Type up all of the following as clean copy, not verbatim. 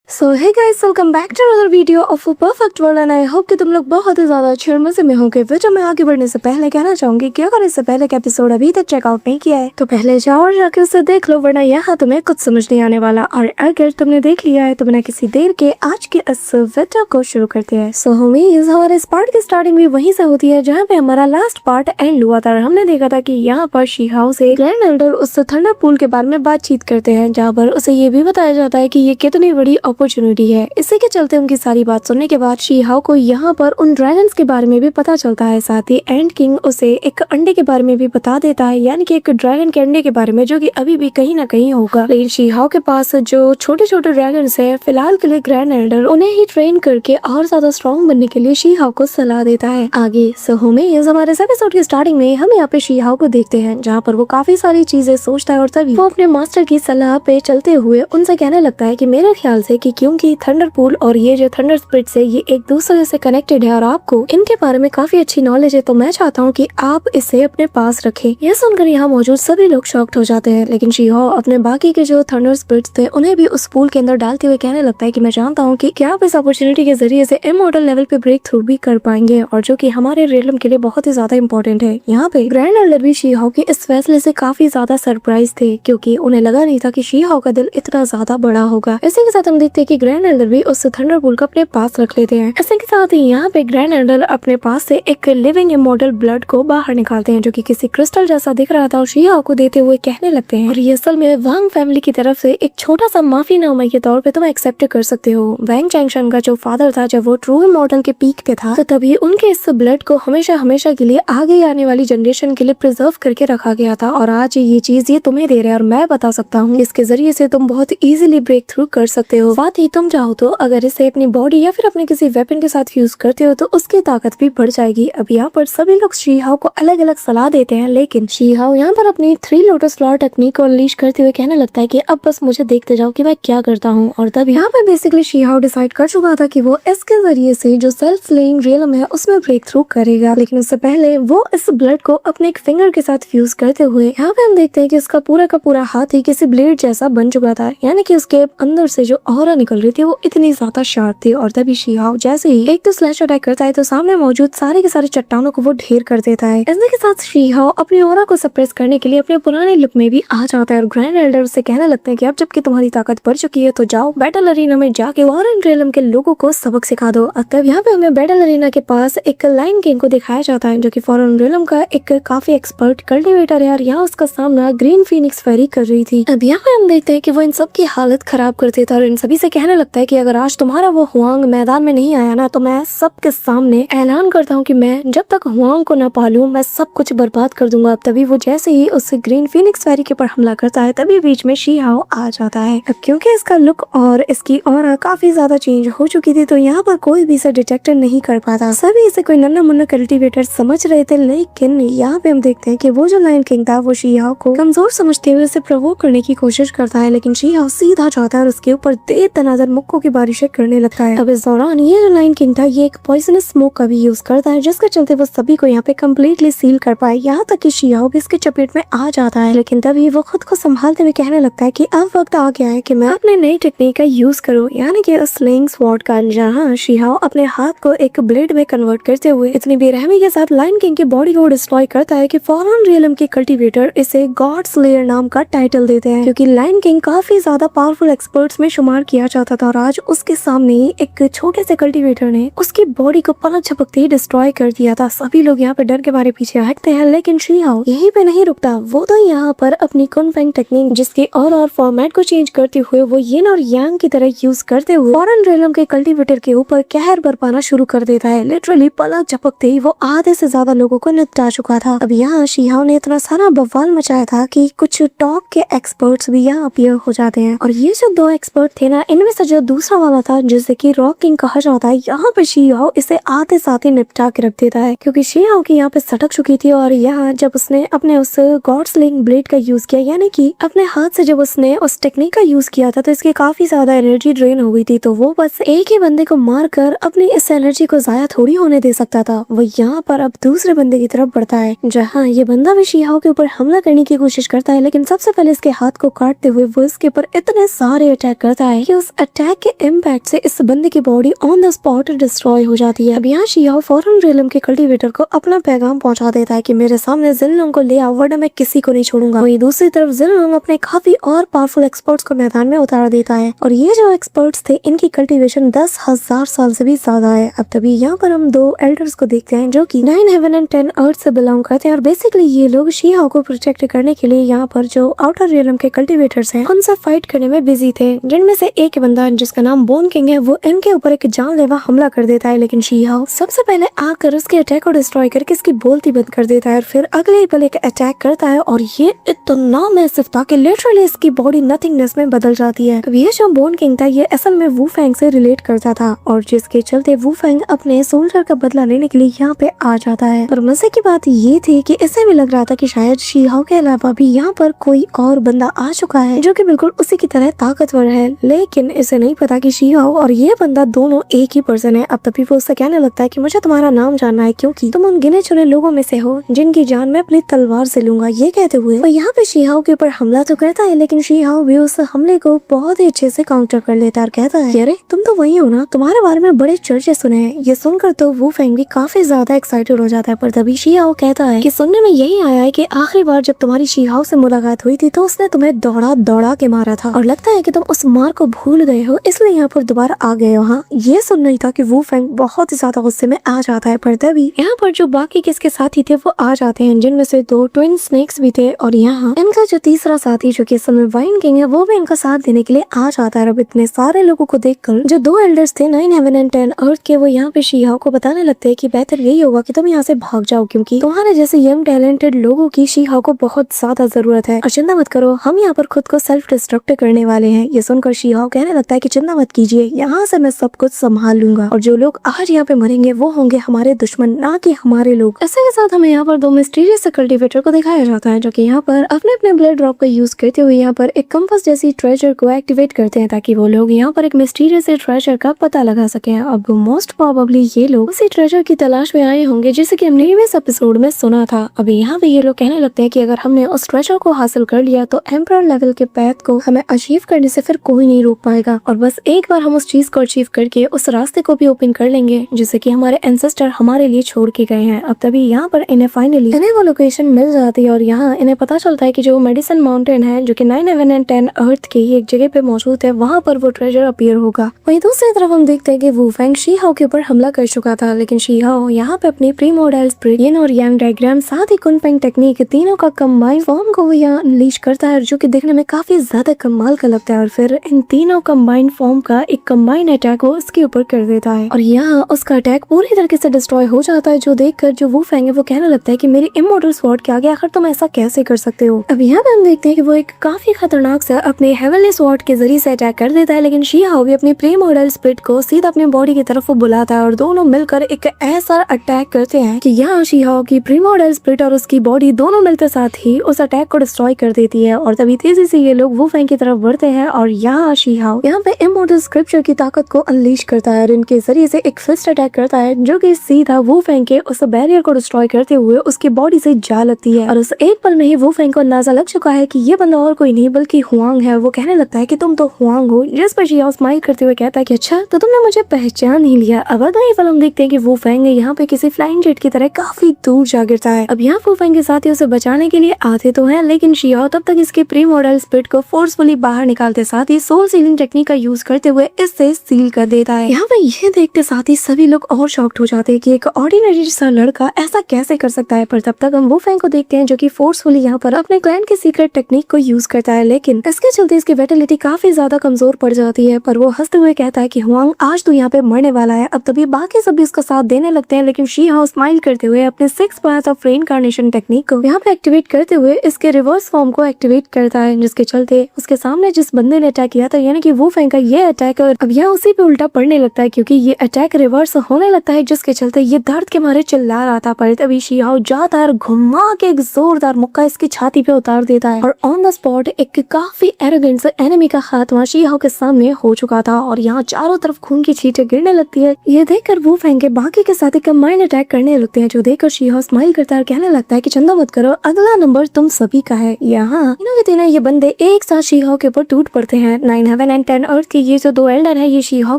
So hey guys, welcome back to another video of a perfect world and I hope कि तुम लोग बहुत ही ज्यादा अच्छे और मजे में होंगे। वीडियो में आगे बढ़ने से पहले कहना चाहूंगी कि अगर इससे पहले का एपिसोड अभी तक चेकआउट नहीं किया है तो पहले जाओ और जाकर उसे देख लो, वरना यहाँ तुम्हें कुछ समझ नहीं आने वाला। और अगर तुमने देख लिया है तो बिना किसी देर के आज के इस वीडियो को शुरू करते हैं। सो होमीज, हमारे इस पार्ट की स्टार्टिंग भी वहीं से होती है जहाँ पे हमारा लास्ट पार्ट एंड हुआ था। हमने देखा था कि यहाँ पर शी-हाओ से ग्रैंड एल्डर उस थंडर पूल के बारे में बातचीत करते हैं, जहाँ पर उसे ये भी बताया जाता है कि ये कितनी बड़ी अपॉर्चुनिटी है। इसी के चलते उनकी सारी बात सुनने के बाद शी-हाओ को यहाँ पर उन ड्रैगन्स के बारे में भी पता चलता है। साथ ही एंड किंग उसे एक अंडे के बारे में भी बता देता है, यानी कि एक ड्रैगन के अंडे के बारे में, जो कि अभी भी कहीं ना कहीं होगा। लेकिन शी-हाओ के पास जो छोटे छोटे ड्रैगन्स हैं, फिलहाल के लिए ग्रैंड एल्डर उन्हें ही ट्रेन करके और ज्यादा स्ट्रॉन्ग बनने के लिए शी-हाओ को सलाह देता है। आगे होमीज, हमारे इस एपिसोड की स्टार्टिंग में हम यहाँ पे शी-हाओ को देखते हैं, जहाँ पर वो काफी सारी चीजें सोचता है और तभी वो अपने मास्टर की सलाह पे चलते हुए उनसे कहने लगता है कि मेरे ख्याल से कि क्योंकि थंडर पूल और ये जो थंडर स्पिरिट्स है ये एक दूसरे से कनेक्टेड है और आपको इनके बारे में काफी अच्छी नॉलेज है, तो मैं चाहता हूँ कि आप इसे अपने पास रखें। यह सुनकर यहाँ मौजूद सभी लोग शॉक्ड हो जाते हैं, लेकिन शी-हाओ अपने बाकी के जो थंडर स्पिरिट्स थे उन्हें भी उस पूल के अंदर डालते हुए कहने लगता है कि मैं जानता हूँ कि क्या आप इस अपॉर्चुनिटी के जरिए से इमॉर्टल लेवल पे ब्रेक थ्रू भी कर पाएंगे, और जो कि हमारे रियलम के लिए बहुत ही ज्यादा इंपॉर्टेंट है। यहाँ पे ग्रैंड एल्डर भी शी-हाओ के इस फैसले से काफी ज्यादा सरप्राइज थे, क्योंकि उन्हें लगा नहीं था कि शी-हाओ का दिल इतना ज्यादा बड़ा होगा। इसी के साथ हम देखते हैं कि ग्रैंड एल्डर भी उस थंडर पूल को अपने पास रख लेते हैं। इसी के साथ ही यहाँ पे ग्रैंड एल्डर अपने पास से एक लिविंग इमॉर्टल ब्लड को बाहर निकालते हैं, जो कि किसी क्रिस्टल जैसा दिख रहा था, और शी-हाओ को देते हुए कहने लगते हैं और ये असल में वांग फैमिली की तरफ से एक छोटा सा माफीनामा के तौर पे तुम एक्सेप्ट कर सकते हो। वैंग चैंगशन का जो फादर था, जब वो ट्रू इमॉर्टल के पीक पे था, तो तभी उनके इस ब्लड को हमेशा हमेशा के लिए आगे आने वाली जनरेशन के लिए प्रिजर्व करके रखा गया था, और आज ये चीज ये तुम्हें दे रहे हैं और मैं बता सकता हूँ इसके जरिए से तुम बहुत इजीली ब्रेक थ्रू कर सकते हो। साथ ही तुम चाहो तो अगर इसे अपनी बॉडी या फिर अपने किसी वेपन के साथ यूज करते हो तो उसकी ताकत भी बढ़ जाएगी। अब यहाँ पर सभी लोग शी-हाओ को अलग अलग सलाह देते हैं, लेकिन शी-हाओ यहाँ पर अपनी 3 लोटस फ्लावर टेक्निक को अनलीश करते हुए कहने लगता है कि अब बस मुझे देखते जाओ कि मैं क्या करता हूँ। और तब यहाँ पे बेसिकली शी-हाओ डिसाइड कर चुका था कि वो इसके जरिए से जो सेल्फ स्लेइंग रियलम है उसमें ब्रेक थ्रू करेगा, लेकिन उससे पहले वो इस ब्लड को अपने एक फिंगर के साथ फ्यूज करते हुए यहाँ पे हम देखते हैं कि उसका पूरा का पूरा हाथ ही किसी ब्लेड जैसा बन चुका था, यानी कि उसके अंदर से जो ऑरा निकल रही थी वो इतनी ज्यादा शार्प थी। और तभी शी-हाओ जैसे ही एक तो स्लैश अटैक करता है तो सामने मौजूद सारे के सारे चट्टानों को वो ढेर कर देता है। इसी के साथ शी-हाओ अपनी ऑरा को सप्रेस करने के लिए अपने पुराने लुक में भी आ जाता है, और ग्रैंड एल्डर उससे कहने लगते हैं कि अब जबकि तुम्हारी ताकत बढ़ चुकी है तो जाओ बैटल अरीना में जाके फॉरेन रियलम के लोगों को सबक सिखा दो। तब यहाँ पे हमें बैटल अरीना के पास एक लाइन किंग को दिखाया जाता है, जो कि फॉरेन रियलम का एक काफी एक्सपर्ट कल्टिवेटर है, और यहाँ उसका सामना ग्रीन फीनिक्स फेरी कर रही थी। अब यहाँ पे हम देखते हैं कि वो इन सब की हालत खराब कर देता है और इन सभी से कहने लगता है कि अगर आज तुम्हारा वो हुआंग मैदान में नहीं आया ना तो मैं सबके सामने ऐलान करता हूँ कि मैं जब तक हुआंग को न पालूं मैं सब कुछ बर्बाद कर दूंगा। अब तभी वो जैसे ही उस ग्रीन फीनिक्स फेरी के ऊपर हमला करता है तभी बीच में शी-हाओ आ जाता है। अब क्योंकि इसका लुक और इसकी ऑरा काफी ज्यादा चेंज हो चुकी थी तो यहाँ पर कोई भी इसे डिटेक्ट नहीं कर पाता। सभी इसे कोई नन्ना मुन्ना कल्टिवेटर समझ रहे थे, लेकिन यहाँ पे हम देखते हैं कि वो जो लाइन किंग था वो शी-हाओ को कमजोर समझते हुए उसे प्रोवोक करने की कोशिश करता है, लेकिन शी-हाओ सीधा जाता है और उसके ऊपर बेतनाजर मुक्कों की बारिशें करने लगता है। अब इस दौरान ये जो लाइन किंग था ये एक पॉइजनस स्मोक का भी यूज करता है, जिसके चलते वो सभी को यहाँ पे कम्प्लीटली सील कर पाए, यहाँ तक कि शी-हाओ भी इसके चपेट में आ जाता है। लेकिन तभी वो खुद को संभालते हुए कहने लगता है कि अब वक्त आ गया है कि मैं अपने नई टेक्निक का यूज करूँ, यानी कि स्लेइंग स्वॉर्ड का, जहाँ शी-हाओ अपने हाथ को एक ब्लेड में कन्वर्ट करते हुए इतनी बेरहमी के साथ लाइन किंग की बॉडी को डिस्ट्रॉय करता है कि फॉरेन रियलम के कल्टिवेटर इसे गॉड स्लेयर नाम का टाइटल देते हैं, क्योंकि लाइन किंग काफी ज्यादा पावरफुल एक्सपर्ट्स में शुमार किया जाता था, और आज उसके सामने ही एक छोटे से कल्टिवेटर ने उसकी बॉडी को पलक झपकते ही डिस्ट्रॉय कर दिया था। सभी लोग यहाँ पे डर के मारे पीछे हटते हैं, लेकिन शी-हाओ यहीं पे नहीं रुकता। वो तो यहाँ पर अपनी कुनफेंग टेक्निक, जिसके और फॉर्मेट को चेंज करते हुए वो यिन और यांग की तरह यूज करते हुए फॉरेन रियलम के कल्टिवेटर के ऊपर कहर बरपाना शुरू कर देता है। लिटरली पलक झपकते ही वो आधे से ज्यादा लोगों को निपटा चुका था। अब यहाँ शी-हाओ ने इतना सारा बवाल मचाया था कि कुछ टॉक के एक्सपर्ट्स भी यहाँ अपीयर हो जाते हैं, और ये जो 2 एक्सपर्ट थे ना, इनमें से जो दूसरा वाला था जिसे कि रॉक किंग कहा जाता है, यहाँ पे शी-हाओ इसे आते साथ ही निपटा के रख देता है, क्योंकि शी-हाओ की यहाँ पे सटक चुकी थी, और यहाँ जब उसने अपने उस गॉड स्लेइंग ब्लेड का यूज किया, यानी कि अपने हाथ से जब उसने उस टेक्निक का यूज किया था तो इसकी काफी ज्यादा एनर्जी ड्रेन हो गई थी, तो वो बस एक ही बंदे को मार कर अपनी इस एनर्जी को जाया थोड़ी होने दे सकता था। वो यहाँ पर अब दूसरे बंदे की तरफ बढ़ता है, जहाँ ये बंदा भी शी-हाओ के ऊपर हमला करने की कोशिश करता है, लेकिन सबसे पहले इसके हाथ को काटते हुए वो इसके ऊपर इतने सारे अटैक करता है कि उस अटैक के इम्पैक्ट से इस बंदे की body on the spot destroy हो जाती है। अब यहाँ शिहाओ फौरन रेलम के कल्टीवेटर को अपना पैगाम पहुंचा देता है कि मेरे सामने जिनलोंग को ले आओ वरना मैं किसी को नहीं छोड़ूंगा। वहीं दूसरी तरफ जिनलोंग अपने काफी और पावरफुल एक्सपर्ट्स को मैदान में उतार देता है और ये जो एक्सपर्ट्स थे इनकी कल्टीवेशन 10,000 साल से भी ज्यादा है। अब तभी यहाँ पर हम 2 एल्डर्स को देखते हैं जो कि 9 हेवन एंड 10 अर्थ से बिलोंग करते हैं और बेसिकली ये लोग शिहाओ को प्रोटेक्ट करने के लिए यहाँ पर जो आउटर रियलम के कल्टीवेटर्स हैं उनसे फाइट करने में बिजी थे, जिनमें से एक बंदा जिसका नाम बोन किंग है वो इनके ऊपर एक जानलेवा हमला कर देता है। लेकिन शिहाओ सबसे पहले आकर उसके अटैक को डिस्ट्रॉय करके इसकी बोलती बंद कर देता है और फिर अगले ही पल एक अटैक करता है और ये इतना मैसिव था कि लिटरली इसकी बॉडी नथिंगनेस में बदल जाती है। ये जो बोन किंग था ये असल में वू फैंग से रिलेट करता था और जिसके चलते वू फैंग अपने सोल्जर का बदला लेने के लिए यहाँ पे आ जाता है। पर मजे की बात ये थी कि इसे भी लग रहा था कि शायद शिहाओ के अलावा भी यहाँ पर कोई और बंदा आ चुका है जो कि बिल्कुल उसी की तरह ताकतवर है, लेकिन इसे नहीं पता कि शिहाओ और ये बंदा दोनों एक ही पर्सन है। अब तभी वो उससे कहने लगता है कि मुझे तुम्हारा नाम जानना है क्योंकि तुम उन गिने चुने लोगों में से हो जिनकी जान मैं अपनी तलवार से लूंगा। ये कहते हुए वो यहाँ पे शिहाओ के ऊपर हमला तो करता है लेकिन शिहाओ भी उस हमले को बहुत ही अच्छे से काउंटर कर लेता है और कहता है अरे तुम तो वही हो ना, तुम्हारे बारे में बड़े चर्चे सुने हैं। ये सुनकर तो वू फैंग भी काफी ज्यादा एक्साइटेड हो जाता है। पर तभी शिहाओ कहता है कि सुनने में यही आया है कि आखिरी बार जब तुम्हारी शिहाओ से मुलाकात हुई थी तो उसने तुम्हें दौड़ा दौड़ा के मारा था और लगता है कि तुम उस मार को भूल गए हो इसलिए यहाँ पर दोबारा आ गए हो। हाँ, ये सुन नहीं था कि वू फैंग बहुत ही ज्यादा गुस्से में आ जाता है। पर तभी यहाँ पर जो बाकी किसके साथी थे वो आ जाते हैं, जिनमें से 2 ट्विन स्नेक्स भी थे और यहाँ इनका जो तीसरा साथी जो कि इस समय वाइन किंग है वो भी इनका साथ देने के लिए आ जाता है। अब इतने सारे लोगों को देखकर जो 2 एल्डर्स थे 9 हेवन एंड 10 अर्थ के वो यहाँ पे शिहाओ को बताने लगते हैं कि बेहतर यही होगा कि तुम यहाँ से भाग जाओ क्योंकि तुम्हारे जैसे यंग टैलेंटेड लोगों की शिहाओ को बहुत ज्यादा जरूरत है और चिंता मत करो, हम यहाँ पर खुद को सेल्फ डिस्ट्रक्ट करने वाले हैं। ये सुनकर शिहाओ कहने लगता है कि चिंता मत कीजिए, यहाँ से मैं सब कुछ संभाल लूंगा और जो लोग आज यहाँ पे मरेंगे वो होंगे हमारे दुश्मन, ना कि हमारे लोग। ऐसे के साथ हमें यहाँ पर 2 मिस्टीरियस कल्टीवेटर को दिखाया जाता है जो कि यहाँ पर अपने अपने ब्लड ड्रॉप का यूज करते हुए यहाँ पर एक कंपास जैसी ट्रेजर को एक्टिवेट करते हैं ताकि वो लोग यहाँ पर एक मिस्टीरियस ट्रेजर का पता लगा सके। अब मोस्ट प्रोबेबली ये लोग उसी ट्रेजर की तलाश में आए होंगे जिसे कि हमने इस एपिसोड में सुना था। अभी यहाँ पे ये लोग कहने लगते हैं कि अगर हमने उस ट्रेजर को हासिल कर लिया तो एम्परर लेवल के पैथ को हमें अचीव करने से फिर कोई नहीं रोक पाएगा और बस एक बार हम उस चीज को अचीव करके उस रास्ते को भी ओपन कर लेंगे जिसे कि हमारे एंसेस्टर हमारे लिए छोड़ के गए हैं। अब तभी यहाँ पर इन्हें फाइनली वो लोकेशन मिल जाती है और यहाँ इन्हें पता चलता है कि जो मेडिसिन माउंटेन है जो कि 9 हेवन एंड 10 अर्थ की एक जगह पे मौजूद है, वहाँ पर वो ट्रेजर अपीयर होगा। वहीं दूसरी तरफ हम देखते हैं कि वू फैंग शिहाओ के ऊपर हमला कर चुका था लेकिन शिहाओ यहाँ पे अपनी प्रीमोर्डियल स्पिरिट, यिन और यांग डायग्राम साथ ही कुनफेंग टेक्निक तीनों का कंबाइन फॉर्म को वो यहाँ अनलीश करता है जो कि देखने में काफी ज्यादा कमाल का लगता है और फिर इन तीनों कंबाइन फॉर्म का एक कंबाइन अटैक वो उसके ऊपर कर देता है और यहाँ उसका अटैक पूरी तरीके से डिस्ट्रॉय हो जाता है, जो देखकर जो वू फैंग है वो कहने लगता है कि मेरी इमोर्टल स्वॉर्ड के आगे आखिर तुम ऐसा कैसे कर सकते हो। अब यहाँ पे हम देखते हैं कि वो एक काफी खतरनाक सा अपने हेवनली स्वॉर्ड के जरिए से अटैक कर देता है लेकिन शिहाओ भी अपनी प्रीमोर्डियल स्पिरिट को सीधा अपने बॉडी की तरफ बुलाता है और दोनों मिलकर एक ऐसा अटैक करते हैं कि यहाँ शिहाओ की प्रीमोर्डियल स्पिरिट और उसकी बॉडी दोनों मिलते साथ ही उस अटैक को डिस्ट्रॉय कर देती है और तभी तेजी से ये लोग वू फैंग की तरफ बढ़ते हैं और यहाँ शिहाओ यहाँ पे इमोर्टल स्क्रिप्चर की ताकत को अनलीश करता है और इनके जरिए से एक फिस्ट अटैक करता है जो कि सीधा वू फैंग के उस बैरियर को डिस्ट्रॉय करते हुए उसकी बॉडी से जा लगती है और उस एक पल में ही वू फैंग को अंदाजा लग चुका है कि ये बंदा और कोई नहीं बल्कि हुआंग है। वो कहने लगता है कि तुम तो हुआंग हो, जिस पर शिहाओ स्माइल करते हुए कहता है कि अच्छा तो तुमने मुझे पहचान ही लिया। अब अगली पल हम देखते हैं कि वू फैंग यहाँ पे किसी फ्लाइंग जेट की तरह काफी दूर जा गिरता है। अब यहाँ वू फैंग के साथी उसे बचाने के लिए आते तो हैं लेकिन शिहाओ तब तक इसके प्रीमोर्डियल स्पिरिट को फोर्सफुली बाहर निकालते साथ ही सोल सीलिंग टेक्निक का यूज करते हुए इससे सील कर देता है। यहाँ पे ये देखते साथ ही सभी लोग और शॉक्ड हो जाते हैं कि एक ऑर्डिनरी सा लड़का ऐसा कैसे कर सकता है। पर तब तक हम वू फैंग को देखते हैं जो कि फोर्सफुली यहाँ पर अपने क्लैन के सीक्रेट टेक्निक को यूज करता है लेकिन इसके चलते इसकी विटलिटी काफी ज्यादा कमजोर पड़ जाती है। पर वो हंसते हुए कहता है कि हुआंग आज तो यहाँ पे मरने वाला है। अब तभी बाकी सभी उसका साथ देने लगते हैं लेकिन शिहाओ स्माइल करते हुए अपने 6 पाथ ऑफ रेइनकार्नेशन टेक्निक को यहाँ पे एक्टिवेट करते हुए इसके रिवर्स फॉर्म को एक्टिवेट करता है जिसके चलते उसके सामने जिस बंदे ने अटैक किया था यानी कि वू फैंग का ये अटैक अब यहाँ उसी पे उल्टा पड़ने लगता है क्योंकि ये अटैक रिवर्स होने लगता है जिसके चलते ये दर्द के मारे चिल्ला रहा था। पर तभी शिहाओ जाता है घुमा के एक जोरदार मुक्का इसकी छाती पे उतार देता है और ऑन द स्पॉट एक काफी एरोगेंट से एनिमी का खात्मा शिहाओ के सामने हो चुका था और यहाँ चारों तरफ खून की छींटे गिरने लगती है। ये देखकर वू फैंग के बाकी के साथी कंबाइन अटैक करने लगते हैं जो देखकर शिहाओ स्माइल करता है और कहने लगता है कि चिंता मत करो, अगला नंबर तुम सभी का है। यहाँ तीनों के तीनों ये बंदे एक साथ शिहाओ के ऊपर टूट पड़ते हैं। 9 हेवन हेवन एंड 10 अर्थ के ये जो 2 एल्डर है ये शी-हाओ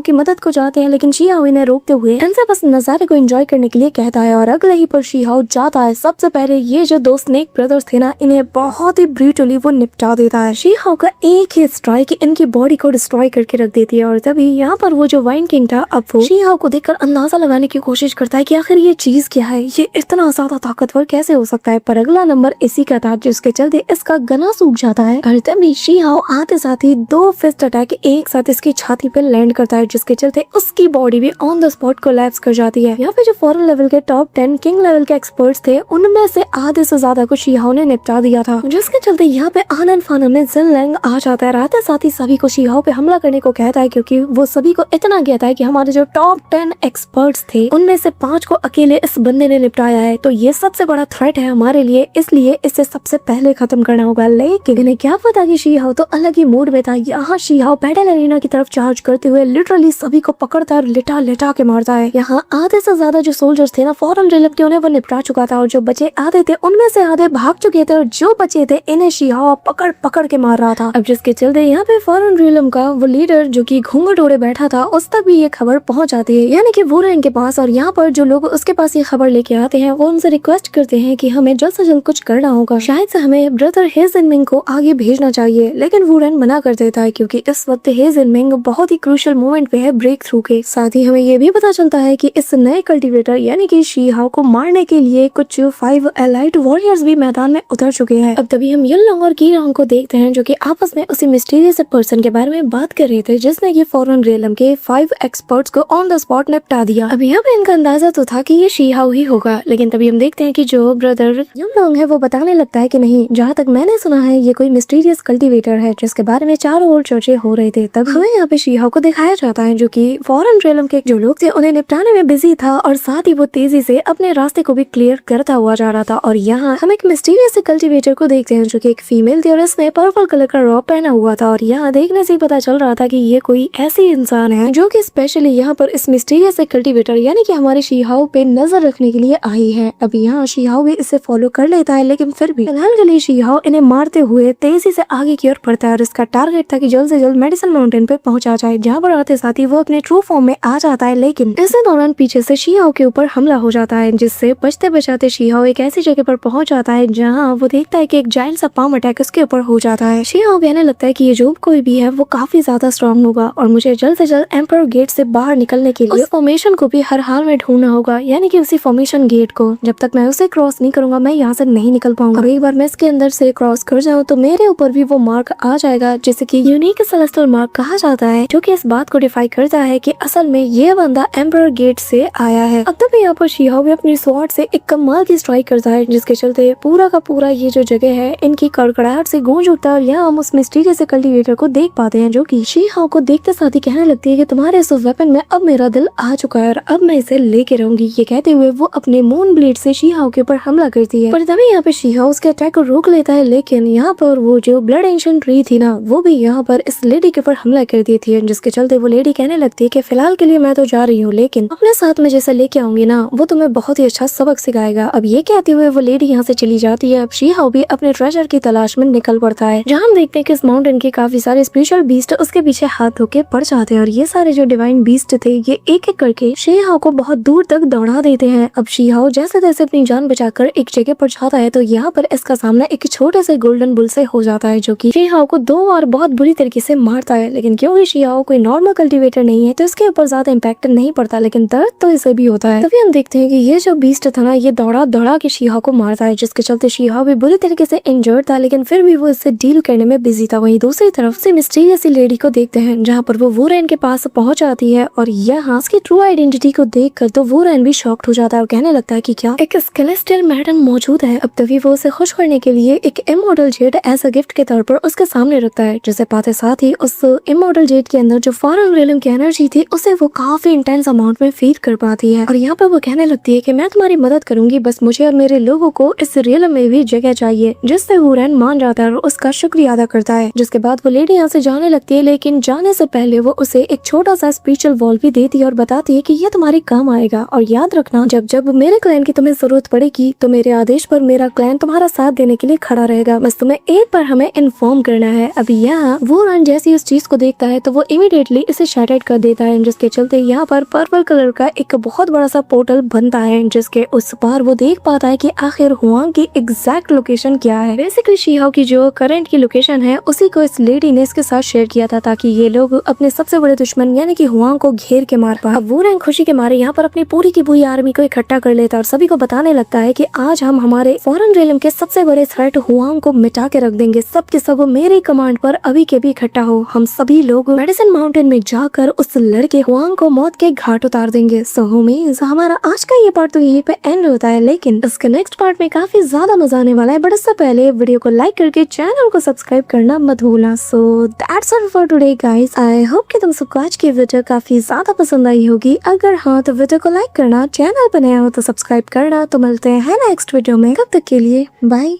की मदद को जाते हैं, लेकिन शी-हाओ इन्हें रोकते हुए इनसे बस नजारे को एंजॉय करने के लिए कहता है और अगले ही पर शी-हाओ जाता है। सबसे पहले ये जो 2 स्नेक ब्रदर्स थे ना, इन्हें बहुत ही ब्रूटली वो निपटा देता है। शी-हाओ का एक ही स्ट्राइक इनकी बॉडी को डिस्ट्रॉय करके रख देती है और तभी यहाँ पर वो जो वाइन किंग था अब वो शी-हाओ को देखकर अंदाजा लगाने की कोशिश करता है कि आखिर ये चीज क्या है, ये इतना ज्यादा ताकतवर कैसे हो सकता है। पर अगला नंबर इसी का था जिसके चलते इसका गला सूख जाता है और तभी शी-हाओ आते साथ ही 2 फिस्ट अटैक एक साथ इसकी छाती पे लैंड करता है, जिसके चलते उसकी बॉडी भी ऑन द स्पॉट कोलैप्स कर जाती है। यहाँ पे जो फॉरेन लेवल के टॉप 10 किंग लेवल के एक्सपर्ट्स थे उनमें से आधे से ज्यादा को शी-हाओ ने निपटा दिया था, जिसके चलते यहाँ पे आनंद फानन में जिन लैंग आ जाता है। आते साथ ही सभी को शी-हाओ पे हमला करने को कहता है, क्योंकि वो सभी को इतना कहता है कि हमारे जो टॉप 10 एक्सपर्ट्स थे उनमें से 5 को अकेले इस बंदे ने निपटाया है, तो ये सबसे बड़ा थ्रेट है हमारे लिए, इसलिए इसे सबसे पहले खत्म करना होगा। लेकिन इन्हें क्या पता कि शी-हाओ तो अलग ही मूड में था। यहाँ शी-हाओ बैटल एरिना की तरफ चार्ज करते हुए लिटरली सभी को पकड़ता है और लिटा लिटा के मारता है। यहाँ आधे से ज्यादा जो सोल्जर्स थे ना फॉरेन रिलम के, उन्हें वो निपटा चुका था और जो बचे आधे थे उनमें से आधे भाग चुके थे और जो बचे थे इन्हें शी-हाओ पकड़ पकड़ के मार रहा था। अब जिसके चलते यहाँ पे फॉरेन रिलम का वो लीडर जो कि घूंघट ओढ़े बैठा था उस तक भी ये खबर पहुंच जाती है, यानी कि वुरेन के पास। और यहाँ पर जो लोग उसके पास ये खबर लेके आते हैं वो उनसे रिक्वेस्ट करते हैं कि हमें जल्द से जल्द कुछ करना होगा, शायद से हमें ब्रदर हे जिनमिंग को आगे भेजना चाहिए। लेकिन वुरेन मना कर देता है, क्योंकि इस वक्त हे जिनमिंग बहुत ही क्रूशियल मोमेंट पे है ब्रेक थ्रू के। साथ ही हमें ये भी पता चलता है कि इस नए कल्टिवेटर यानी कि शी-हाओ को मारने के लिए कुछ 5 एलाइट वॉरियर्स भी मैदान में उतर चुके हैं। अब तभी हम युन लोंग और की रोंग को देखते हैं जो कि आपस में उसी मिस्टीरियस पर्सन के बारे में बात कर रहे थे जिसने ये फॉरेन रियलम के 5 एक्सपर्ट्स को ऑन द स्पॉट निपटा दिया। अब यहाँ पे इनका अंदाजा तो था कि ये शी-हाओ ही होगा, लेकिन तभी हम देखते हैं कि जो ब्रदर युन लोंग है वो बताने लगता है कि नहीं, जहाँ तक मैंने सुना है ये कोई मिस्टीरियस कल्टिवेटर है जिसके बारे में चारों ओर चर्चे हो रहे थे। तब हमें यहाँ पे शी-हाओ को दिखाया जाता है जो कि फॉरेन रियलम के जो लोग थे उन्हें निपटाने में बिजी था और साथ ही वो तेजी से अपने रास्ते को भी क्लियर करता हुआ जा रहा था। और यहाँ हम एक मिस्टीरियस कल्टिवेटर को देखते हैं जो कि एक फीमेल थी और इसने पर्पल कलर का रॉब पहना हुआ था और यहाँ देखने से पता चल रहा था कि ये कोई ऐसी इंसान है जो कि स्पेशली यहाँ पर इस मिस्टीरियस कल्टिवेटर यानी कि हमारे शी-हाओ पे नजर रखने के लिए आई है। अब यहाँ शी-हाओ भी इसे फॉलो कर लेता है, लेकिन फिर भी फिलहाल के लिए शी-हाओ इन्हें मारते हुए तेजी से आगे की ओर बढ़ता है और इसका टारगेट था कि जल्द से जल्द मेडिसिन माउंटेन पे पहुंचा जाए, जहाँ पर आते साथ ही वो अपने ट्रू फॉर्म में आ जाता है। लेकिन इसी दौरान पीछे से शी-हाओ के ऊपर हमला हो जाता है, जिससे बचते बचाते शी-हाओ एक ऐसी जगह पर पहुंच जाता है जहाँ वो देखता है कि एक जायंट सा पाम अटैक उसके ऊपर हो जाता है। शी-हाओ कहने लगता है कि ये जो कोई भी है वो काफी ज्यादा स्ट्रॉन्ग होगा और मुझे जल्द से जल्द एम्पर गेट से बाहर निकलने के लिए उस फॉर्मेशन को भी हर हाल में ढूंढना होगा, यानी कि उसी फॉर्मेशन गेट को। जब तक मैं उसे क्रॉस नहीं करूंगा मैं यहाँ से नहीं निकल पाऊंगा। एक बार मैं इसके अंदर से क्रॉस कर जाऊँ तो मेरे ऊपर भी वो मार्क आ जाएगा जिसे कि यूनिक सेलेस्टियल मार्क कहा जाता है, जो कि इस बात को डिफाई करता है कि असल में ये बंदा एम्पर गेट से आया है। अब तभी यहाँ पर शी-हाओ भी अपनी स्वॉर्ड से एक कमाल की स्ट्राइक करता है, जिसके चलते पूरा का पूरा ये जो जगह है इनकी कड़कड़ाहट से गूंज उठता है और यहाँ हम उस मिस्टीरियस कल्टिवेटर को देख पाते हैं जो कि शी-हाओ को देखते साथ ही कहने लगती है कि तुम्हारे इस वेपन में अब मेरा दिल आ चुका है और अब मैं इसे लेके रहूंगी। ये कहते हुए वो अपने मून ब्लेड से शी-हाओ के ऊपर हमला करती है, पर तभी यहाँ पे शी-हाओ उसके अटैक को रोक लेता है। लेकिन यहाँ पर वो जो ब्लड एंशिएंट ट्री थी ना वो भी यहाँ पर इस लेडी के ऊपर हमला कर दी थी, जिसके चलते वो लेडी कहने लगती है कि फिलहाल के लिए मैं तो जा रही हूँ, लेकिन अपने साथ में जैसे लेके आऊंगी ना वो तुम्हें बहुत ही अच्छा सबक सिखाएगा। अब ये कहते हुए वो लेडी यहाँ से चली जाती है। अब शी-हाओ भी अपने ट्रेजर की तलाश में निकल पड़ता है, जहाँ हम देखते हैं कि इस माउंटेन के काफी सारे स्पिरिचुअल बीस्ट उसके पीछे हाथ धो के पड़ जाते हैं और ये सारे जो डिवाइन बीस्ट थे ये एक एक करके शी-हाओ को बहुत दूर तक दौड़ा देते हैं। अब शी-हाओ जैसे तैसे अपनी जान बचाकर एक जगह पर जाता है तो यहाँ पर इसका सामना एक छोटे से गोल्डन बुल से हो जाता है, जो कि शी-हाओ को 2 बार बहुत बुरी तरीके से मारता है। लेकिन क्योंकि शी-हाओ कोई नॉर्मल कल्टिवेटर नहीं है तो इसके ऊपर ज्यादा इम्पैक्ट नहीं पड़ता, लेकिन दर्द तो इसे भी होता है। तभी हम देखते हैं कि ये जो बीस्ट था ना ये दौड़ा दौड़ा के शी-हाओ को मारता है, जिसके चलते शी-हाओ भी बुरी तरीके से इंजर्ड था, लेकिन फिर भी वो इससे डील करने में बिजी था। वहीं दूसरी तरफ से मिस्टीरियस लेडी को देखते हैं जहाँ पर वो वुरेन के पास पहुंच जाती है और यहाँ उसकी ट्रू आइडेंटिटी को देखकर तो वुरेन भी शॉक्ड हो जाता है और कहने लगता है कि क्या एक सेलेस्टियल मैडम मौजूद है। अब तभी वो उसे खुश करने के लिए एक immortal jade as a gift के तौर पर उसके सामने रखता है, जिसे पाते साथ ही उस इमॉर्टल जेड के अंदर जो फॉरेन रियलम की एनर्जी थी उसे वो काफी इंटेंस अमाउंट में फीड कर पाती है। और यहाँ पर वो कहने लगती है कि मैं तुम्हारी मदद करूंगी, बस मुझे और मेरे लोगों को इस रियलम में भी जगह चाहिए, जिससे वुरेन मान जाता है और उसका शुक्रिया अदा करता है। जिसके बाद वो लेडी यहाँ से जाने लगती है, लेकिन जाने से पहले वो उसे एक छोटा सा स्पिरिचुअल वॉल भी देती है और बताती है कि ये तुम्हारे काम आएगा और याद रखना जब जब मेरे क्लैन की तुम्हें जरूरत पड़ेगी तो मेरे आदेश पर मेरा क्लैन तुम्हारा साथ देने के लिए खड़ा रहेगा, बस तुम्हें एक बार हमें इन्फॉर्म करना है। अभी यहाँ वुरेन जैसे ही उस चीज को देखता है तो वो इमीडिएटली इसे शैटर्ड कर देता है, जिसके चलते यहाँ पर पर्पल कलर का एक बहुत बड़ा सा पोर्टल बनता है, जिसके उस पार वो देख पाता है कि आखिर हुआंग की एग्जैक्ट लोकेशन क्या है। बेसिकली शीहाओ की जो करंट की लोकेशन है उसी को इस लेडी ने इसके साथ शेयर किया था, ताकि ये लोग अपने सबसे बड़े दुश्मन यानी कि हुआंग को घेर के मार पाए। अब वो रैंक खुशी के मारे यहाँ पर अपनी पूरी की पूरी आर्मी को इकट्ठा कर लेता है और सभी को बताने लगता है कि आज हम हमारे फॉरेन रेलम के सबसे बड़े थ्रेट हुआंग को मिटा के रख देंगे। सब के सब मेरे कमांड पर अभी के भी इकट्ठा हो। हम सभी लोग मेडिसिन माउंटेन में जाकर उस लड़के हुआंग को मौत के घाट उतार देंगे। सो होमीज हमारा आज का ये पार्ट तो यहीं पे एंड होता है, लेकिन इसके नेक्स्ट पार्ट में काफी ज्यादा मजा आने वाला है। बट इससे पहले वीडियो को लाइक करके चैनल को सब्सक्राइब करना मत भूलना। So that's all for today guys. I hope कि तुम सबको आज की वीडियो काफी ज्यादा पसंद आई होगी। अगर हाँ तो वीडियो को लाइक करना, चैनल पर नया हो तो सब्सक्राइब करना। तो मिलते हैं नेक्स्ट वीडियो में, कब तक के लिए बाय।